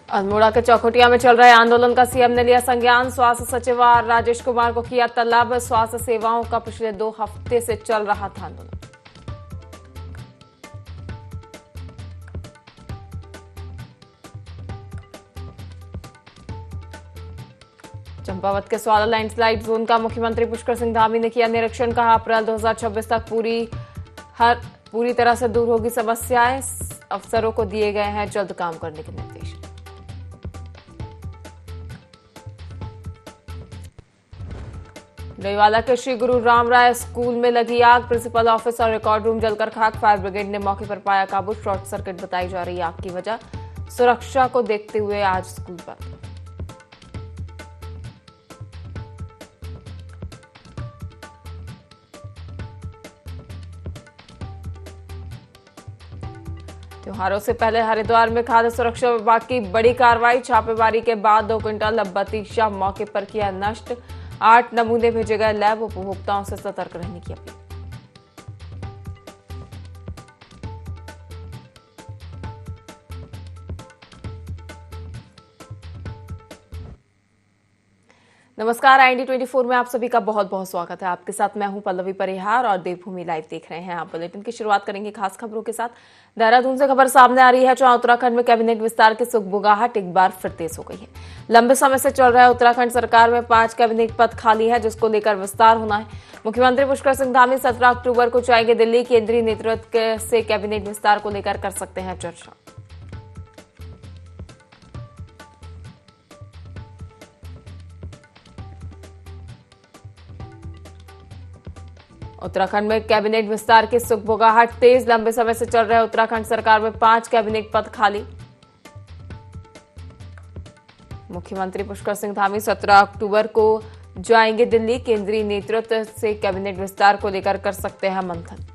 अल्मोड़ा के चौखुटिया में चल रहे आंदोलन का सीएम ने लिया संज्ञान। स्वास्थ्य सचिव राजेश कुमार को किया तलब। स्वास्थ्य सेवाओं का पिछले 2 हफ्ते से चल रहा था आंदोलन। चंपावत के स्वाला लैंडस्लाइड जोन का मुख्यमंत्री पुष्कर सिंह धामी ने किया निरीक्षण। कहा अप्रैल 2026 तक पूरी तरह से दूर होगी समस्याएं। अफसरों को दिए गए हैं जल्द काम करने के निर्देश। डोईवाला के श्री गुरु राम राय स्कूल में लगी आग। प्रिंसिपल ऑफिस और रिकॉर्ड रूम जलकर खाक। फायर ब्रिगेड ने मौके पर पाया काबू। शॉर्ट सर्किट बताई जा रही आग की वजह। सुरक्षा को देखते हुए आज स्कूल बंद। त्योहारों से पहले हरिद्वार में खाद्य सुरक्षा विभाग की बड़ी कार्रवाई। छापेमारी के बाद 2 क्विंटल बतीशा मौके पर किया नष्ट। 8 नमूने भेजे गए लैब। उपभोक्ताओं से सतर्क रहने की अपील। नमस्कार, IND 24 में आप सभी का बहुत बहुत स्वागत है। आपके साथ मैं हूं पल्लवी परिहार और देवभूमि लाइव देख रहे हैं आप। बुलेटिन की शुरुआत करेंगे खास खबरों के साथ। देहरादून से खबर सामने आ रही है जहां उत्तराखंड में कैबिनेट विस्तार की सुगबुगाहट एक बार फिर तेज हो गई है। लंबे समय से चल रहा है उत्तराखंड सरकार में 5 कैबिनेट पद खाली है जिसको लेकर विस्तार होना है। मुख्यमंत्री पुष्कर सिंह धामी 17 अक्टूबर को जाएंगे दिल्ली। केंद्रीय नेतृत्व से कैबिनेट विस्तार को लेकर कर सकते हैं चर्चा। उत्तराखंड में कैबिनेट विस्तार की सुगबुगाहट तेज। लंबे समय से चल रहे उत्तराखंड सरकार में 5 कैबिनेट पद खाली। मुख्यमंत्री पुष्कर सिंह धामी 17 अक्टूबर को जाएंगे दिल्ली। केंद्रीय नेतृत्व से कैबिनेट विस्तार को लेकर कर सकते हैं मंथन।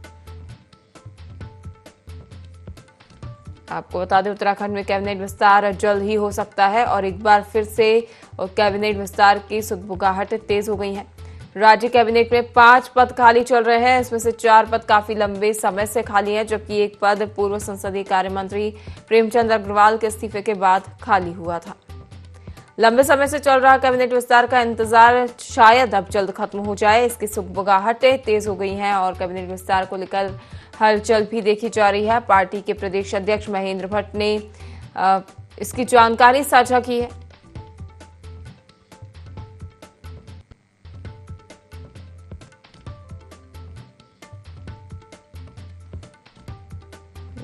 आपको बता दें उत्तराखंड में कैबिनेट विस्तार जल्द ही हो सकता है और एक बार फिर से कैबिनेट विस्तार की सुगबुगाहट तेज हो गई है। राज्य कैबिनेट में 5 पद खाली चल रहे हैं। इसमें से 4 पद काफी लंबे समय से खाली हैं, जबकि एक पद पूर्व संसदीय कार्य मंत्री प्रेमचंद अग्रवाल के इस्तीफे के बाद खाली हुआ था। लंबे समय से चल रहा कैबिनेट विस्तार का इंतजार शायद अब जल्द खत्म हो जाए। इसकी सुगबुगाहटें तेज हो गई हैं और कैबिनेट विस्तार को लेकर हलचल भी देखी जा रही है। पार्टी के प्रदेश अध्यक्ष महेंद्र भट्ट ने इसकी जानकारी साझा की है।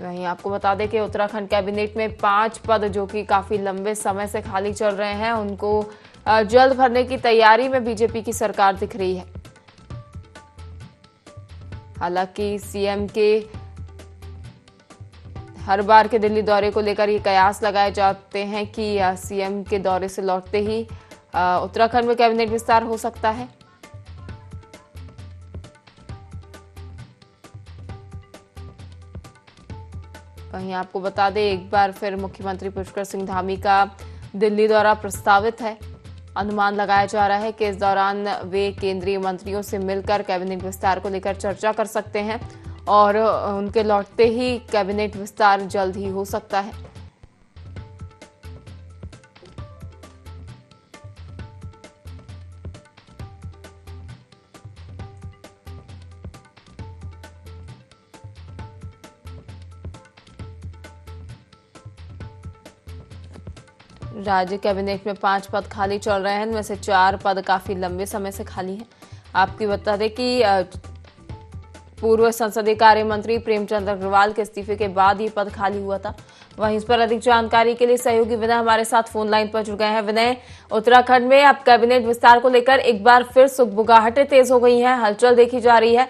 वहीं आपको बता दें कि उत्तराखंड कैबिनेट में 5 पद जो कि काफी लंबे समय से खाली चल रहे हैं उनको जल्द भरने की तैयारी में बीजेपी की सरकार दिख रही है। हालांकि सीएम के हर बार के दिल्ली दौरे को लेकर ये कयास लगाए जाते हैं कि सीएम के दौरे से लौटते ही उत्तराखंड में कैबिनेट विस्तार हो सकता है। वहीं आपको बता दें एक बार फिर मुख्यमंत्री पुष्कर सिंह धामी का दिल्ली दौरा प्रस्तावित है। अनुमान लगाया जा रहा है कि इस दौरान वे केंद्रीय मंत्रियों से मिलकर कैबिनेट विस्तार को लेकर चर्चा कर सकते हैं और उनके लौटते ही कैबिनेट विस्तार जल्द ही हो सकता है। राज्य कैबिनेट में 5 पद खाली चल रहे हैं। इनमें से 4 पद काफी लंबे समय से खाली हैं। आपकी बता दें कि पूर्व संसदीय कार्य मंत्री प्रेमचंद अग्रवाल के इस्तीफे के बाद ये पद खाली हुआ था। वहीं इस पर अधिक जानकारी के लिए सहयोगी विनय हमारे साथ फोन लाइन पर जुड़ गए हैं। विनय, उत्तराखंड में अब कैबिनेट विस्तार को लेकर एक बार फिर सुगबुगाहटें तेज हो गई हैं, हलचल देखी जा रही है।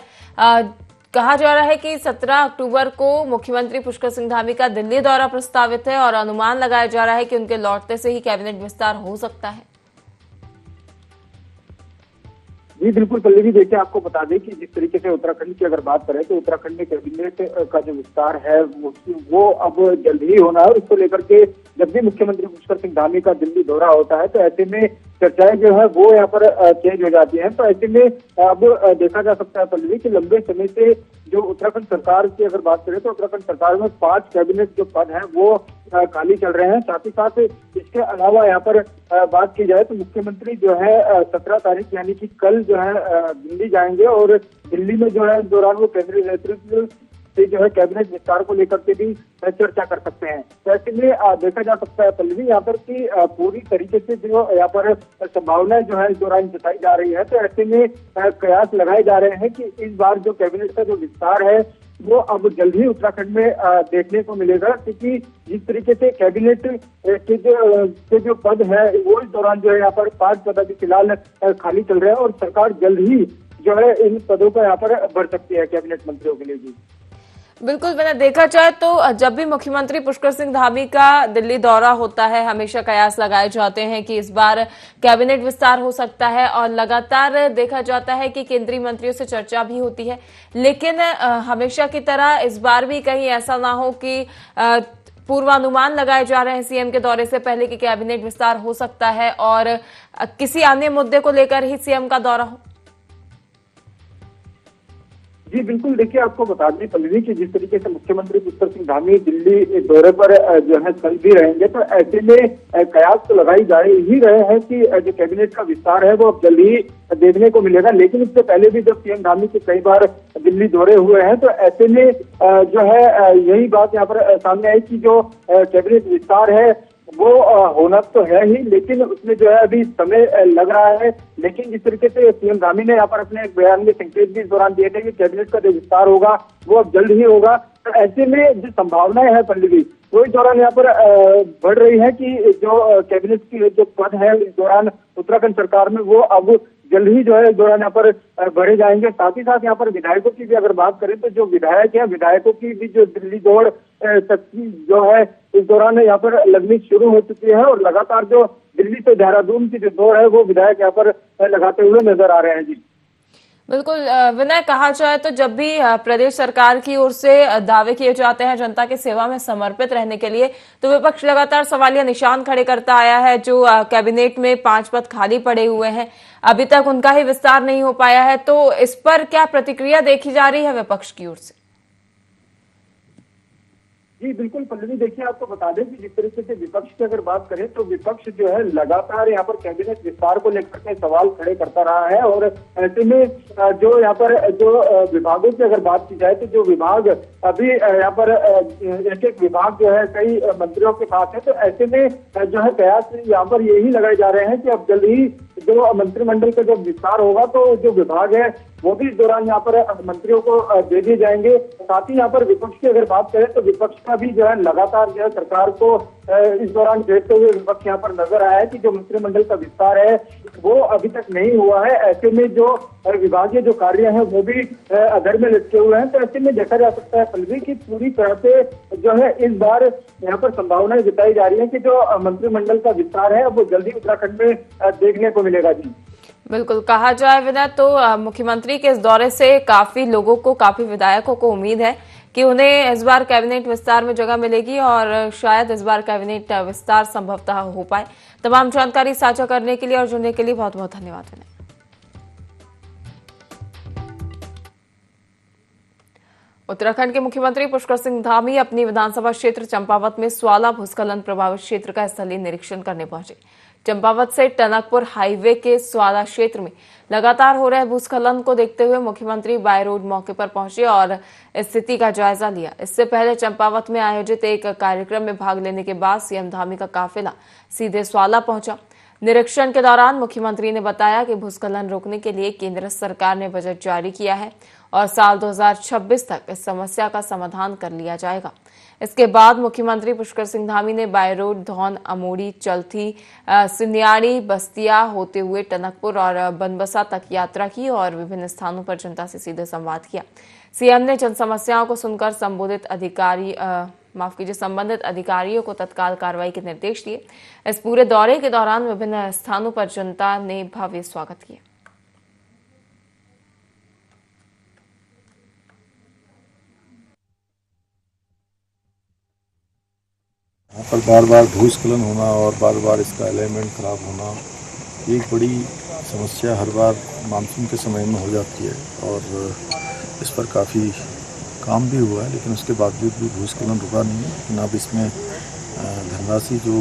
कहा जा रहा है कि 17 अक्टूबर को मुख्यमंत्री पुष्कर सिंह धामी का दिल्ली दौरा प्रस्तावित है और अनुमान लगाया जा रहा है कि उनके लौटते से ही कैबिनेट विस्तार हो सकता है। जी बिल्कुल पल्लवी, देखिए आपको बता दें कि जिस तरीके से उत्तराखंड की अगर बात करें तो उत्तराखंड में कैबिनेट का जो विस्तार है वो अब जल्द ही होना है। और इसको लेकर के जब भी मुख्यमंत्री पुष्कर सिंह धामी का दिल्ली दौरा होता है तो ऐसे में चर्चाएं जो है वो यहाँ पर चेंज हो जाती हैं। तो ऐसे में अब देखा जा सकता है पल्लवी कि लंबे समय से जो उत्तराखंड सरकार की अगर बात करें तो उत्तराखंड सरकार में 5 कैबिनेट जो पद हैं वो खाली चल रहे हैं। साथ ही साथ इसके अलावा यहाँ पर बात की जाए तो मुख्यमंत्री जो है 17 तारीख यानी कि कल जो है दिल्ली जाएंगे और दिल्ली में जो है इस दौरान वो केंद्रीय नेतृत्व से जो है कैबिनेट विस्तार को लेकर के भी चर्चा कर सकते हैं। तो ऐसे में देखा जा सकता है पल्लवी यहाँ पर कि पूरी तरीके से जो यहाँ पर संभावनाएं जो है इस दौरान जताई जा रही है। तो ऐसे में कयास लगाए जा रहे हैं कि इस बार जो कैबिनेट का जो विस्तार है वो अब जल्द ही उत्तराखंड में देखने को मिलेगा, क्योंकि जिस तरीके से कैबिनेट के जो पद है वो इस दौरान जो है यहाँ पर 5 पद अभी फिलहाल खाली चल रहे हैं और सरकार जल्द ही जो है इन पदों पर यहाँ पर बढ़ सकती है कैबिनेट मंत्रियों के लिए भी। बिल्कुल, मैंने देखा जाए तो जब भी मुख्यमंत्री पुष्कर सिंह धामी का दिल्ली दौरा होता है हमेशा कयास लगाए जाते हैं कि इस बार कैबिनेट विस्तार हो सकता है और लगातार देखा जाता है कि केंद्रीय मंत्रियों से चर्चा भी होती है। लेकिन हमेशा की तरह इस बार भी कहीं ऐसा ना हो कि पूर्वानुमान लगाए जा रहे हैं सीएम के दौरे से पहले कि कैबिनेट विस्तार हो सकता है और किसी अन्य मुद्दे को लेकर ही सीएम का दौरा हो। जी बिल्कुल, देखिए आपको बता दें पल्लवी कि जिस तरीके से मुख्यमंत्री पुष्कर सिंह धामी दिल्ली दौरे पर जो है चल भी रहेंगे, तो ऐसे में कयास तो लगाई जा ही रहे हैं कि जो कैबिनेट का विस्तार है वो अब जल्द ही देखने को मिलेगा। लेकिन इससे पहले भी जब सीएम धामी के कई बार दिल्ली दौरे हुए हैं तो ऐसे में जो है यही बात यहाँ पर सामने आई कि जो कैबिनेट विस्तार है वो होना तो है ही, लेकिन उसमें जो है अभी समय लग रहा है। लेकिन जिस तरीके से सीएम धामी ने यहाँ पर अपने एक बयान में संकेत भी इस दौरान दिए थे कि कैबिनेट का जो विस्तार होगा वो अब जल्द ही होगा, तो ऐसे में जो संभावनाएं है पल्लवी वो इस दौरान यहाँ पर बढ़ रही है कि जो कैबिनेट की जो पद है इस दौरान उत्तराखंड सरकार में वो अब जल्द ही जो है इस दौरान यहाँ पर बढ़े जाएंगे। साथ ही साथ यहाँ पर विधायकों की भी अगर बात करें तो जो विधायक है विधायकों की भी जो दिल्ली दौड़ तक जो है इस दौरान यहाँ पर लगनी शुरू हो चुकी है और लगातार जो दिल्ली से देहरादून की जो दौड़ है वो विधायक यहाँ पर लगाते हुए नजर आ रहे हैं। जी बिल्कुल विनय, कहा जाए तो जब भी प्रदेश सरकार की ओर से दावे किए जाते हैं जनता की सेवा में समर्पित रहने के लिए, तो विपक्ष लगातार सवालिया निशान खड़े करता आया है। जो कैबिनेट में 5 पद खाली पड़े हुए हैं अभी तक उनका ही विस्तार नहीं हो पाया है, तो इस पर क्या प्रतिक्रिया देखी जा रही है विपक्ष की ओर से? जी बिल्कुल पल्लवी, देखिए आपको बता दें कि जिस तरीके से विपक्ष की अगर बात करें तो विपक्ष जो है लगातार यहाँ पर कैबिनेट विस्तार को लेकर के सवाल खड़े करता रहा है और ऐसे में जो यहाँ पर जो विभागों की अगर बात की जाए तो जो विभाग अभी यहाँ पर एक एक विभाग जो है कई मंत्रियों के पास है, तो ऐसे में जो है कयास यहाँ पर यही लगाए जा रहे हैं कि अब जल्द ही जो मंत्रिमंडल का जब विस्तार होगा तो जो विभाग है वो भी इस दौरान यहाँ पर मंत्रियों को दे दिए जाएंगे। साथ ही यहाँ पर विपक्ष की अगर बात करें तो विपक्ष का भी जो है लगातार जो है सरकार को इस दौरान देखते हुए विपक्ष यहाँ पर नजर आया है कि जो मंत्रिमंडल का विस्तार है वो अभी तक नहीं हुआ है। ऐसे में जो विभागीय जो कार्य है वो भी अधर में लटके हुए हैं। तो ऐसे में देखा जा सकता है पल्लवी की पूरी तरह से जो है इस बार यहाँ पर संभावनाएं जताई जा रही है कि जो मंत्रिमंडल का विस्तार है वो जल्दी उत्तराखंड में देखने को मिलेगा। जी बिल्कुल, कहा जाए विनय तो मुख्यमंत्री के इस दौरे से काफी लोगों को, काफी विधायकों को उम्मीद है कि उन्हें इस बार कैबिनेट विस्तार में जगह मिलेगी और शायद इस बार कैबिनेट विस्तार संभवतः हो पाए। तमाम जानकारी साझा करने के लिए और जुड़ने के लिए बहुत बहुत धन्यवाद विनय। उत्तराखंड के मुख्यमंत्री पुष्कर सिंह धामी अपनी विधानसभा क्षेत्र चंपावत में स्वाला भूस्खलन प्रभावित क्षेत्र का स्थलीय निरीक्षण करने पहुंचे। चंपावत से टनकपुर हाईवे के स्वाला क्षेत्र में लगातार हो रहे भूस्खलन को देखते हुए मुख्यमंत्री बाय रोड मौके पर पहुंचे और स्थिति का जायजा लिया। इससे पहले चंपावत में आयोजित एक कार्यक्रम में भाग लेने के बाद सीएम धामी का काफिला सीधे स्वाला पहुंचा। निरीक्षण के दौरान मुख्यमंत्री ने बताया कि भूस्खलन रोकने के लिए केंद्र सरकार ने बजट जारी किया है और साल 2026 तक इस समस्या का समाधान कर लिया जाएगा। इसके बाद मुख्यमंत्री पुष्कर सिंह धामी ने बाय रोड धौन, अमोड़ी, चलथी, सिन्याड़ी, बस्तिया होते हुए टनकपुर और बनबसा तक यात्रा की और विभिन्न स्थानों पर जनता से सीधे संवाद किया। सीएम ने जन समस्याओं को सुनकर संबंधित अधिकारियों को तत्काल कार्रवाई के निर्देश दिए। इस पूरे दौरे के दौरान विभिन्न स्थानों पर जनता ने भव्य स्वागत किया। यहाँ पर बार बार भूस्खलन होना और बार बार इसका अलाइनमेंट खराब होना एक बड़ी समस्या हर बार मानसून के समय में हो जाती है और इस पर काफ़ी काम भी हुआ है, लेकिन उसके बावजूद भी भूस्खलन रुका नहीं है। लेकिन अब इसमें धनराशि जो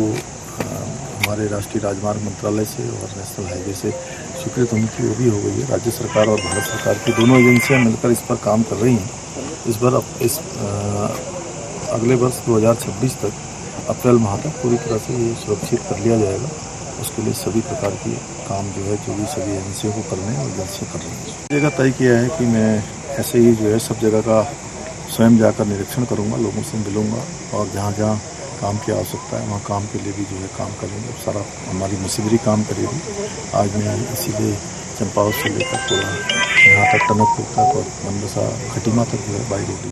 हमारे राष्ट्रीय राजमार्ग मंत्रालय से और नेशनल हाईवे से स्वीकृत होनी थी वो भी हो गई है। राज्य सरकार और भारत सरकार की दोनों एजेंसियां मिलकर इस पर काम कर रही हैं। इस अगले वर्ष 2026 तक अप्रैल माह तक पूरी तरह से ये सुरक्षित कर लिया जाएगा। उसके लिए सभी प्रकार के काम जो भी सभी एजेंसियों को करने हैं एजेंसियाँ कर रही हैं। जगह तय किया है कि मैं ऐसे ही सब जगह का स्वयं जाकर निरीक्षण करूँगा, लोगों से मिलूँगा और जहाँ जहाँ काम की आवश्यकता है वहाँ काम के लिए भी काम करेंगे। सारा हमारी मशीनरी काम करेगी। आज मैं इसीलिए चंपावत से लेकर पूरा यहाँ तक टनकपुर तक और मनबसा खटीमा तक बाई रोड।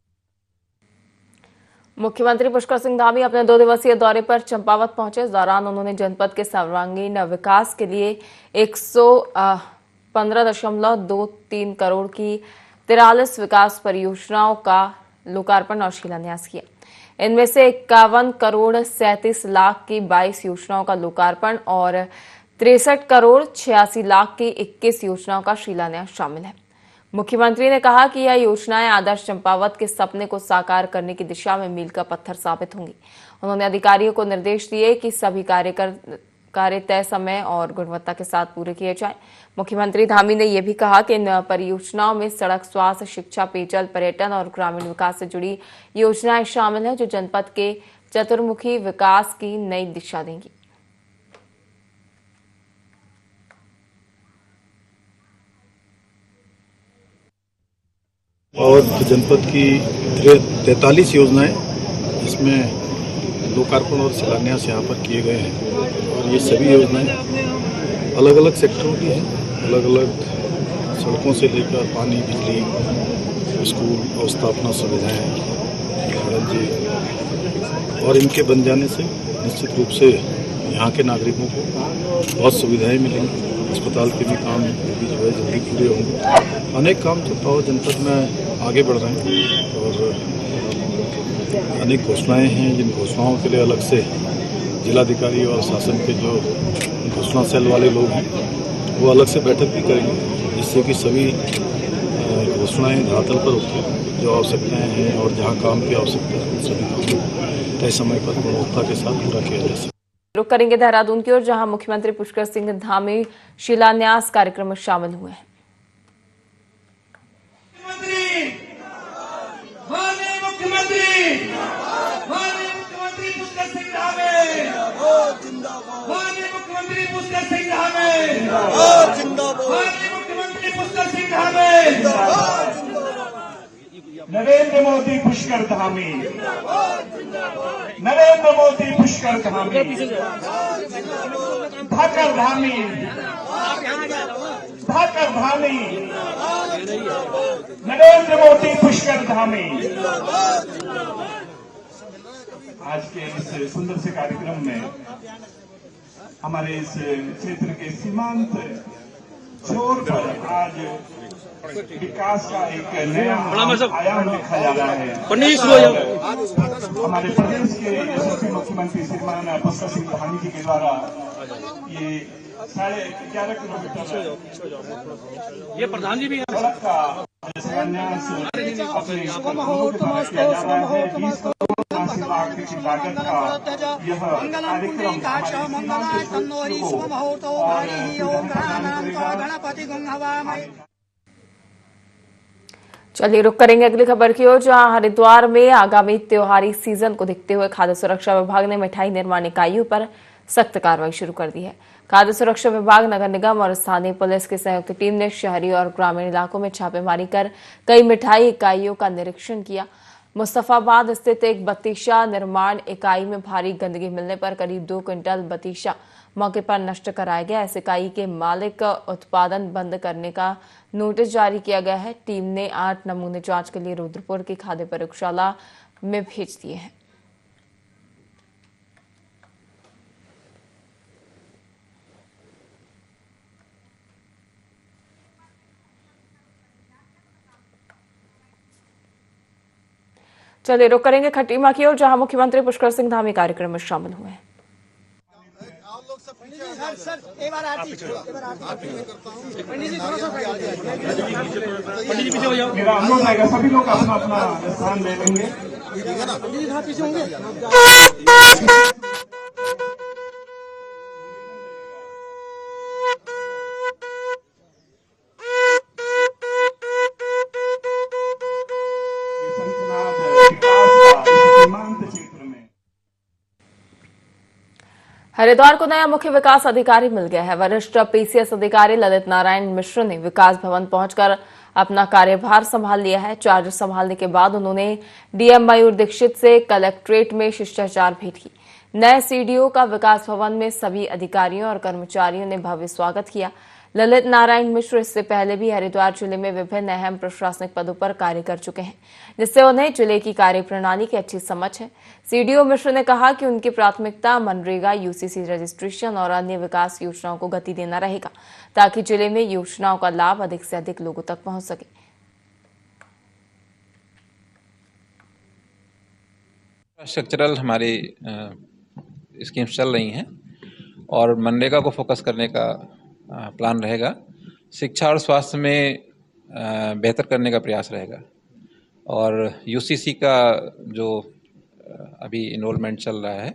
मुख्यमंत्री पुष्कर सिंह धामी अपने 2 दिवसीय दौरे पर चंपावत पहुंचे। इस दौरान उन्होंने जनपद के सर्वांगीण विकास के लिए 115.23 करोड़ की 43 विकास परियोजनाओं का लोकार्पण और शिलान्यास किया। इनमें से 51 करोड़ 37 लाख की 22 योजनाओं का लोकार्पण और 63 करोड़ 86 लाख की 21 योजनाओं का शिलान्यास शामिल है। मुख्यमंत्री ने कहा कि यह योजनाएं आदर्श चंपावत के सपने को साकार करने की दिशा में मील का पत्थर साबित होंगी। उन्होंने अधिकारियों को निर्देश दिए कि सभी कार्य तय समय और गुणवत्ता के साथ पूरे किए जाएं। मुख्यमंत्री धामी ने यह भी कहा कि इन परियोजनाओं में सड़क, स्वास्थ्य, शिक्षा, पेयजल, पर्यटन और ग्रामीण विकास से जुड़ी योजनाएं शामिल हैं जो जनपद के चतुर्मुखी विकास की नई दिशा देंगी। और जनपद की 43 योजनाएं जिसमें लोकार्पण और शिलान्यास यहाँ पर किए गए हैं और ये सभी योजनाएं अलग अलग सेक्टरों की हैं। अलग अलग सड़कों से लेकर पानी, बिजली, स्कूल, अवस्थापना सुविधाएं और इनके बन जाने से निश्चित रूप से यहाँ के नागरिकों को बहुत सुविधाएं मिलेंगी। अस्पताल के भी काम भी जल्दी पूरे होंगे। अनेक काम चंपावत जनपद में आगे बढ़ रहे हैं और अनेक घोषणाएं हैं जिन घोषणाओं के लिए अलग से जिलाधिकारी और शासन के जो घोषणा सेल वाले लोग हैं वो अलग से बैठक भी करेंगे जिससे कि सभी घोषणाएं धरातल पर उतरे। जो आवश्यकताएं हैं और जहां काम की आवश्यकता है सभी काम तय समय पर गुणवत्ता के साथ पूरा किया जा सके। रुक करेंगे देहरादून की ओर, जहां मुख्यमंत्री पुष्कर सिंह धामी शिलान्यास कार्यक्रम में शामिल हुए हैं। मुख्यमंत्री पुष्कर सिंह धामी मुख्यमंत्री पुष्कर सिंह धामी मुख्यमंत्री पुष्कर सिंह धामी नरेंद्र मोदी पुष्कर धामी नरेंद्र मोदी पुष्कर धामी धाकर धामी धाकर धामी नरेंद्र मोदी पुष्कर धामी। आज के इस सुंदर से कार्यक्रम में हमारे इस क्षेत्र के सीमांत छोर पर आज विकास का एक नया आयाम देखा जा रहा है। हमारे प्रदेश के यशस्वी मुख्यमंत्री श्रीमान पुष्कर सिंह धामी जी के द्वारा ये 11.5 किलोमीटर ये प्रधान जी भी सड़क का शिलान्यास अपने किया जा रहा है। 20 करोड़ 80 लाख की लागत का यह कार्यक्रम चलिए रुक करेंगे अगली खबर की ओर, जहां हरिद्वार में आगामी त्योहारी सीजन को देखते हुए खाद्य सुरक्षा विभाग ने मिठाई निर्माण इकाइयों पर सख्त कार्रवाई शुरू कर दी है। खाद्य सुरक्षा विभाग, नगर निगम और स्थानीय पुलिस की संयुक्त टीम ने शहरी और ग्रामीण इलाकों में छापेमारी कर कई मिठाई इकाइयों का निरीक्षण किया। मुस्तफाबाद स्थित एक बतीशा निर्माण इकाई में भारी गंदगी मिलने पर करीब 2 क्विंटल बतीशा मौके पर नष्ट कराया गया। इस इकाई के मालिक का उत्पादन बंद करने का नोटिस जारी किया गया है। टीम ने 8 नमूने जांच के लिए रुद्रपुर की खाद्य प्रयोगशाला में भेज दिए हैं। चलिए रुक करेंगे खटीमा की ओर, जहां मुख्यमंत्री पुष्कर सिंह धामी कार्यक्रम में शामिल हुए हैं। मेरा अनुरोध रहेगा सभी लोग अपना अपना स्थान ले लेंगे। ये शंखनाद विकास का इस सीमांत क्षेत्र में हरिद्वार को नया मुख्य विकास अधिकारी मिल गया है। वरिष्ठ पीसीएस अधिकारी ललित नारायण मिश्र ने विकास भवन पहुंचकर अपना कार्यभार संभाल लिया है। चार्ज संभालने के बाद उन्होंने डीएम मयूर दीक्षित से कलेक्ट्रेट में शिष्टाचार भेंट की। नए सीडीओ का विकास भवन में सभी अधिकारियों और कर्मचारियों ने भव्य स्वागत किया। ललित नारायण मिश्र इससे पहले भी हरिद्वार जिले में विभिन्न अहम प्रशासनिक पदों पर कार्य कर चुके हैं, जिससे उन्हें जिले की कार्यप्रणाली की अच्छी समझ है। सीडीओ मिश्र ने कहा कि उनकी प्राथमिकता मनरेगा, यूसीसी रजिस्ट्रेशन और अन्य विकास योजनाओं को गति देना रहेगा, ताकि जिले में योजनाओं का लाभ अधिक से अधिक लोगों तक पहुंच सके। स्ट्रक्चरल हमारी स्कीम्स चल रही हैं और मनरेगा को फोकस करने का प्लान रहेगा। शिक्षा और स्वास्थ्य में बेहतर करने का प्रयास रहेगा और यूसीसी का जो अभी इनरोलमेंट चल रहा है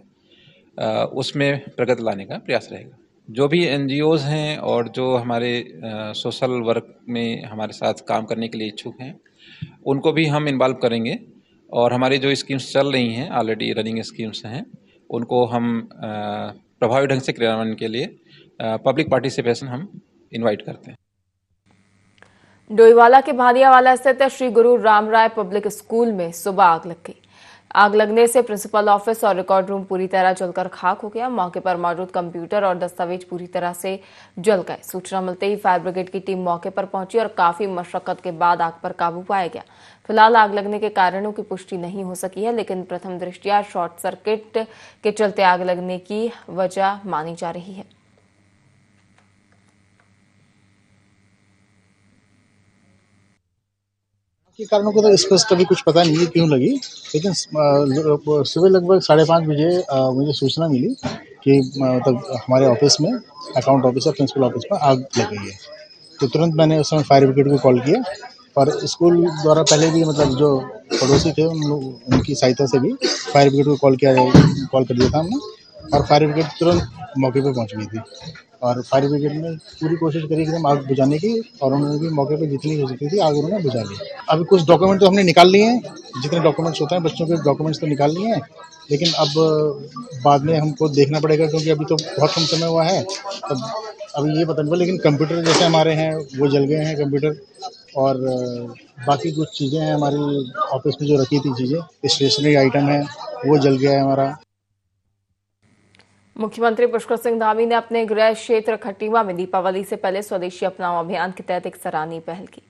उसमें प्रगति लाने का प्रयास रहेगा। जो भी एनजीओज़ हैं और जो हमारे सोशल वर्क में हमारे साथ काम करने के लिए इच्छुक हैं, उनको भी हम इन्वॉल्व करेंगे और हमारी जो स्कीम्स चल रही हैं, ऑलरेडी रनिंग स्कीम्स हैं, उनको हम प्रभावी ढंग से क्रियान्वयन के लिए पब्लिक पार्टिसिपेशन हम इनवाइट करते हैं। डोईवाला के भादियावाला स्थित श्री गुरु रामराय पब्लिक स्कूल में सुबह आग लग गई। आग लगने से प्रिंसिपल ऑफिस और रिकॉर्ड रूम पूरी तरह जलकर खाक हो गया। मौके पर मौजूद कंप्यूटर और दस्तावेज पूरी तरह से जल गए। सूचना मिलते ही फायर ब्रिगेड की टीम मौके पर पहुंची और काफी मशक्कत के बाद आग पर काबू पाया गया। फिलहाल आग लगने के कारणों की पुष्टि नहीं हो सकी है, लेकिन प्रथम दृष्टया शॉर्ट सर्किट के चलते आग लगने की वजह मानी जा रही है। के कारणों को तो स्पष्ट अभी कुछ पता नहीं है क्यों लगी, लेकिन सुबह लगभग 5:30 बजे मुझे सूचना मिली कि मतलब हमारे ऑफिस में, अकाउंट ऑफिस और प्रिंसिपल ऑफिस में आग लग गई है। तो तुरंत मैंने उस समय फायर ब्रिगेड को कॉल किया और स्कूल द्वारा पहले भी मतलब जो पड़ोसी थे उनकी सहायता से भी फायर ब्रिगेड को कॉल कर दिया था हमने और फायर ब्रिगेड तुरंत मौके पर पहुंच गई थी और फायर ब्रिगेड ने पूरी कोशिश करी कि हम आग बुझाने की और उन्होंने भी मौके पर जितनी हो सकती थी आग उन्होंने बुझा ली। अभी कुछ डॉक्यूमेंट तो हमने निकाल लिए हैं, जितने डॉक्यूमेंट्स होते हैं बच्चों के डॉक्यूमेंट्स तो निकाल लिए हैं, लेकिन अब बाद में हमको देखना पड़ेगा क्योंकि अभी तो बहुत कम समय हुआ है, तब अभी ये पता नहीं। लेकिन कंप्यूटर जैसे हमारे हैं वो जल गए हैं कंप्यूटर, और बाकी कुछ चीज़ें हैं हमारी ऑफिस में जो रखी थी चीज़ें, स्टेशनरी आइटम है वो जल गया है हमारा। मुख्यमंत्री पुष्कर सिंह धामी ने अपने गृह क्षेत्र खटीमा में दीपावली से पहले स्वदेशी अपनाओ अभियान के तहत एक सराहनीय पहल की।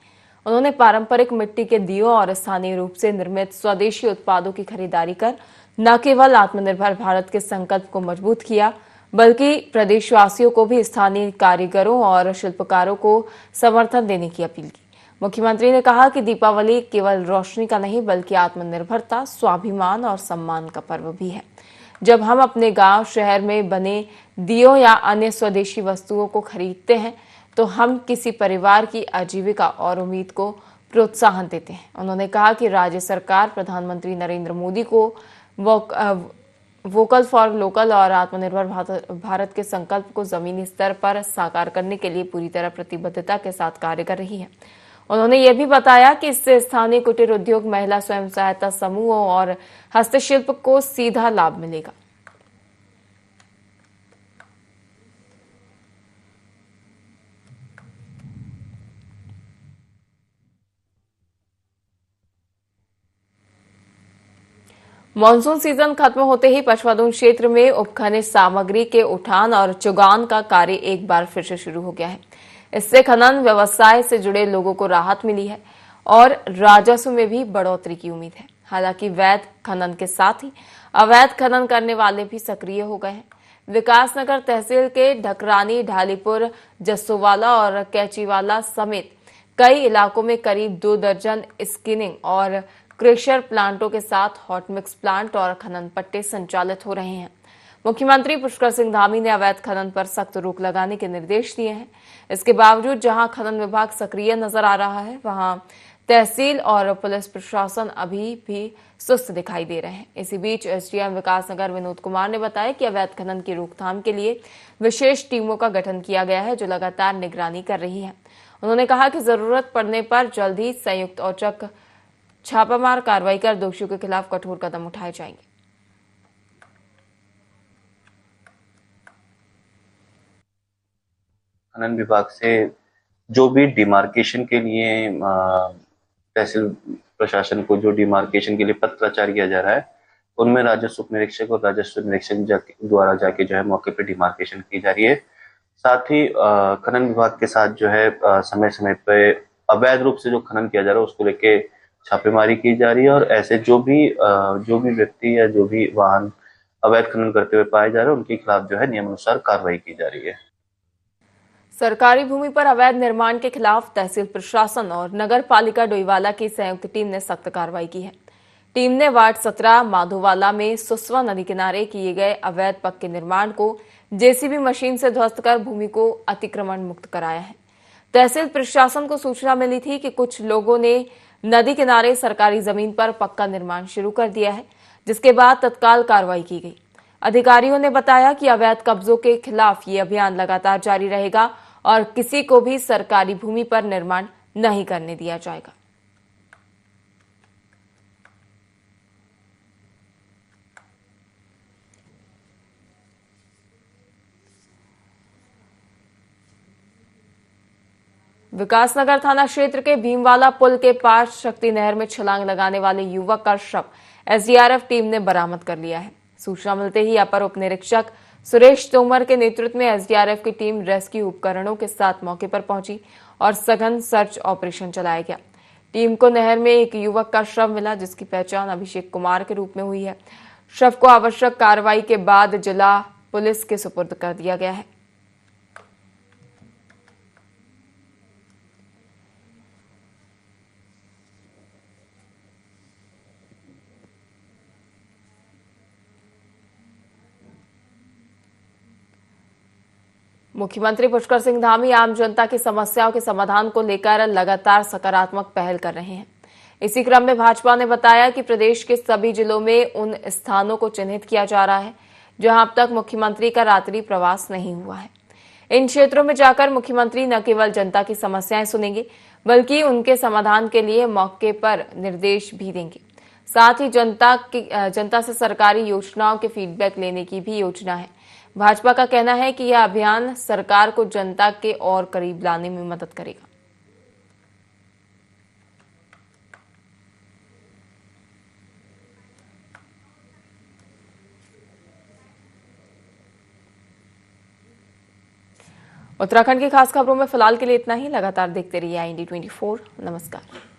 उन्होंने पारंपरिक मिट्टी के दियों और स्थानीय रूप से निर्मित स्वदेशी उत्पादों की खरीदारी कर न केवल आत्मनिर्भर भारत के संकल्प को मजबूत किया, बल्कि प्रदेशवासियों को भी स्थानीय कारीगरों और शिल्पकारों को समर्थन देने की अपील की। मुख्यमंत्री ने कहा कि दीपावली केवल रोशनी का नहीं बल्कि आत्मनिर्भरता, स्वाभिमान और सम्मान का पर्व भी है। जब हम अपने गांव, शहर में बने दियों या अन्य स्वदेशी वस्तुओं को खरीदते हैं तो हम किसी परिवार की आजीविका और उम्मीद को प्रोत्साहन देते हैं। उन्होंने कहा कि राज्य सरकार प्रधानमंत्री नरेंद्र मोदी को वोकल फॉर लोकल और आत्मनिर्भर भारत के संकल्प को जमीनी स्तर पर साकार करने के लिए पूरी तरह प्रतिबद्धता के साथ कार्य कर रही है। उन्होंने ये भी बताया कि इससे स्थानीय कुटीर उद्योग, महिला स्वयं सहायता समूहों और हस्तशिल्प को सीधा लाभ मिलेगा। मानसून सीजन खत्म होते ही पचमढ़ी क्षेत्र में उपखनिज सामग्री के उठान और चुगान का कार्य एक बार फिर से शुरू हो गया है। इससे खनन व्यवसाय से जुड़े लोगों को राहत मिली है और राजस्व में भी बढ़ोतरी की उम्मीद है। हालांकि वैध खनन के साथ ही अवैध खनन करने वाले भी सक्रिय हो गए हैं। विकासनगर तहसील के ढकरानी, ढालीपुर, जस्सोवाला और कैचीवाला समेत कई इलाकों में करीब 2 दर्जन स्किनिंग और क्रेशर प्लांटों के साथ हॉट मिक्स प्लांट और खनन पट्टे संचालित हो रहे हैं। मुख्यमंत्री पुष्कर सिंह धामी ने अवैध खनन पर सख्त रोक लगाने के निर्देश दिए हैं। इसके बावजूद जहां खनन विभाग सक्रिय नजर आ रहा है, वहां तहसील और पुलिस प्रशासन अभी भी सुस्त दिखाई दे रहे हैं। इसी बीच एसडीएम विकासनगर विनोद कुमार ने बताया कि अवैध खनन की रोकथाम के लिए विशेष टीमों का गठन किया गया है, जो लगातार निगरानी कर रही है। उन्होंने कहा कि जरूरत पड़ने पर जल्द ही संयुक्त औचक छापामार कार्रवाई कर दोषियों के खिलाफ कठोर कदम उठाए जाएंगे। खनन विभाग से जो भी डिमार्केशन के लिए तहसील प्रशासन को जो डिमार्केशन के लिए पत्राचार किया जा रहा है, उनमें राजस्व उप निरीक्षक और राजस्व निरीक्षक द्वारा जाके जो है मौके पे डिमार्केशन की जा रही है। साथ ही खनन विभाग के साथ जो है समय समय पे अवैध रूप से जो खनन किया जा रहा है उसको लेके छापेमारी की जा रही है, और ऐसे जो भी व्यक्ति या जो भी वाहन अवैध खनन करते हुए पाए जा रहे हैं उनके खिलाफ जो है नियमानुसार कार्रवाई की जा रही है। सरकारी भूमि पर अवैध निर्माण के खिलाफ तहसील प्रशासन और नगर पालिका डोईवाला की संयुक्त टीम ने सख्त कार्रवाई की है। टीम ने वार्ड 17 माधोवाला में सुसवा नदी किनारे किए गए अवैध पक्के निर्माण को जेसीबी मशीन से ध्वस्त कर भूमि को अतिक्रमण मुक्त कराया है। तहसील प्रशासन को सूचना मिली थी कि कुछ लोगों ने नदी किनारे सरकारी जमीन पर पक्का निर्माण शुरू कर दिया है, जिसके बाद तत्काल कार्रवाई की गई। अधिकारियों ने बताया कि अवैध कब्जों के खिलाफ ये अभियान लगातार जारी रहेगा और किसी को भी सरकारी भूमि पर निर्माण नहीं करने दिया जाएगा। विकासनगर थाना क्षेत्र के भीमवाला पुल के पास शक्ति नहर में छलांग लगाने वाले युवक का शव एसडीआरएफ टीम ने बरामद कर लिया है। सूचना मिलते ही अपर उप निरीक्षक सुरेश तोमर के नेतृत्व में एसडीआरएफ की टीम रेस्क्यू उपकरणों के साथ मौके पर पहुंची और सघन सर्च ऑपरेशन चलाया गया। टीम को नहर में एक युवक का शव मिला, जिसकी पहचान अभिषेक कुमार के रूप में हुई है। शव को आवश्यक कार्रवाई के बाद जिला पुलिस के सुपुर्द कर दिया गया है। मुख्यमंत्री पुष्कर सिंह धामी आम जनता की समस्याओं के समाधान को लेकर लगातार सकारात्मक पहल कर रहे हैं। इसी क्रम में भाजपा ने बताया कि प्रदेश के सभी जिलों में उन स्थानों को चिन्हित किया जा रहा है जहां अब तक मुख्यमंत्री का रात्रि प्रवास नहीं हुआ है। इन क्षेत्रों में जाकर मुख्यमंत्री न केवल जनता की समस्याएं सुनेंगे, बल्कि उनके समाधान के लिए मौके पर निर्देश भी देंगे। साथ ही जनता से सरकारी योजनाओं के फीडबैक लेने की भी योजना है। भाजपा का कहना है कि यह अभियान सरकार को जनता के और करीब लाने में मदद करेगा। उत्तराखंड की खास खबरों में फिलहाल के लिए इतना ही। लगातार देखते रहिए IND24। नमस्कार।